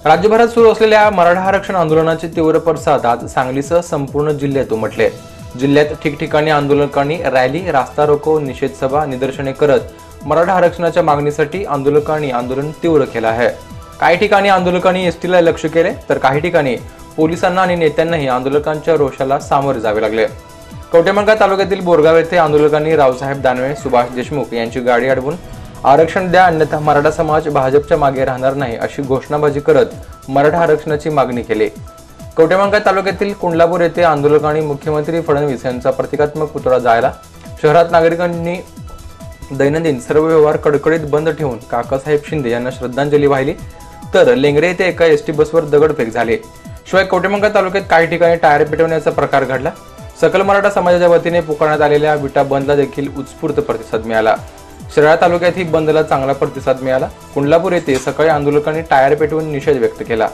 राज्यभरात सुरू असलेल्या मराठा आरक्षण आंदोलनाचे तीव्र पडसाद आज सांगलीसह संपूर्ण जिल्ह्यात उमटले। जिल्ह्यात ठिकठिकाणी आंदोलकांनी रॅली, रास्ता रोको, निषेध सभा, निदर्शने करत मराठा आरक्षणाच्या मागणीसाठी आंदोलकांनी आंदोलन तीव्र केलं आहे। काही ठिकाणी आंदोलकांनी एसटीला लक्ष्य केले तर काही ठिकाणी पोलिसांना आणि नेत्यांनाही आंदोलकांच्या रोषाला सामोरे जावे लागले। कवठेमहांकाळ तालुक्यातील बोरगाव येथे आंदोलकांनी रावसाहेब दानवे, सुभाष देशमुख यांची गाडी अडवून आरक्षण द्या अन्यथा मराठा समाज भाजपच्या मागे राहणार नाही अशी घोषणाबाजी करत मराठा आरक्षणाची मागणी केली। कवठेमहांकाळ तालुक्यातील कुंडलापूर येथे आंदोलकांनी मुख्यमंत्री फडणवीस यांचा प्रतिकात्मक पुतळा जाळला। शहरात नागरिकांनी दैनंदिन सर्व व्यवहार कडकडीत बंद ठेवून काकासाहेब शिंदे यांना श्रद्धांजली वाहिली तर लेंगरे येथे एका एसटी बसवर दगडफेक झाली। शिवाय कवठेमहांकाळ तालुक्यात काही ठिकाणी टायर पेटवण्याचा प्रकार घडला। सकल मराठा समाजाच्या वतीने पुकारण्यात आलेल्या विटा बंदला देखील उत्स्फूर्त प्रतिसाद मिळाला। शिराळा तालुक्यातही बंदला चांगला प्रतिसाद मिळाला। कुंडलापूर येथे सकाळी आंदोलकांनी टायर पेटवून निषेध व्यक्त केला।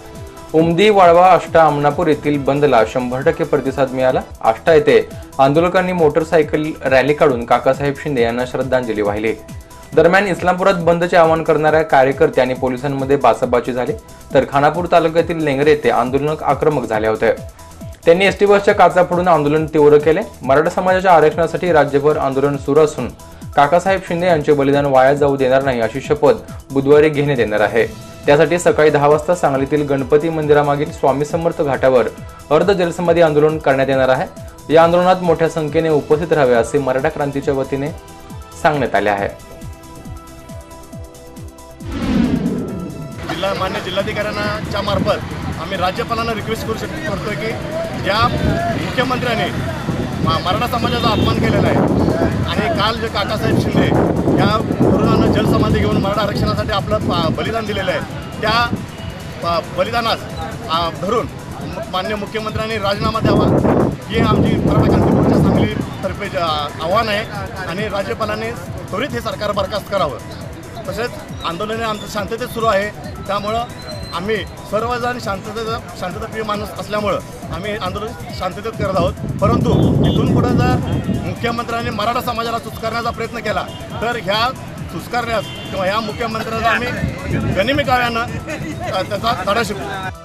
उमदी, वाळवा, आष्टा, आमनापूर येथील बंदला 100% प्रतिसाद मिळाला। आष्टा येथे आंदोलकांनी मोटरसायकल रॅली काढून काकासाहेब शिंदे यांना श्रद्धांजली वाहिली। दरम्यान इस्लामपुरात बंदचे आवाहन करणाऱ्या कार्यकर्ते आणि पोलिसांमध्ये बाचाबाची झाली तर खानापूर तालुक्यातील लेंगरे येथे आंदोलक आक्रमक झाले होते। त्यांनी एसटी बसच्या काचा फोडून आंदोलन तीव्र केले। मराठा समाजाच्या आरक्षणासाठी राज्यभर आंदोलन सुरू असून काकासाहेब शिंदे यांचे बलिदान वाया जाऊ देणार नाही अशी शपथ बुधवारी घेण्यात येणार आहे। त्यासाठी सकाळी 10 वाजता सांगलीतील गणपती मंदिरामागील स्वामी समर्थ घाटावर अर्ध जलसमाधी आंदोलन करण्यात येणार आहे। या आंदोलनात मोठ्या संख्येने उपस्थित राहावे असे मराठा क्रांतीच्या वतीने सांगण्यात आले आहे। मान्य जिल्हाधिकाऱ्यांच्या मार्फत आम्ही राज्यपालांना रिक्वेस्ट करतोय की ज्या मुख्यमंत्र्यांनी मराठा समाजाचा अपमान केलेला आहे आणि काल जे काकासाहेब शिंदे या तरुणांना जलसमाधी घेऊन मराठा आरक्षणासाठी आपलं बलिदान दिलेलं आहे त्या बलिदानास धरून मान्य मुख्यमंत्र्यांनी राजीनामा द्यावा ही आमची मराठा क्रांती मोर्चा सांगलीतर्फे आव्हान आहे आणि राज्यपालांनी त्वरित हे सरकार बरखास्त करावं। तसेच आंदोलन आमचं शांततेत सुरू आहे त्यामुळं आम्ही सर्वजण शांतताप्रिय माणूस असल्यामुळं आम्ही आंदोलन शांततेत करत आहोत। परंतु इथून पुढे जर मुख्यमंत्र्यांनी मराठा समाजाला चुचकारण्याचा प्रयत्न केला तर ह्या चुचकारण्यास किंवा ह्या मुख्यमंत्र्यांना आम्ही गनिमी काव्यानं त्याचा तडा शिकू।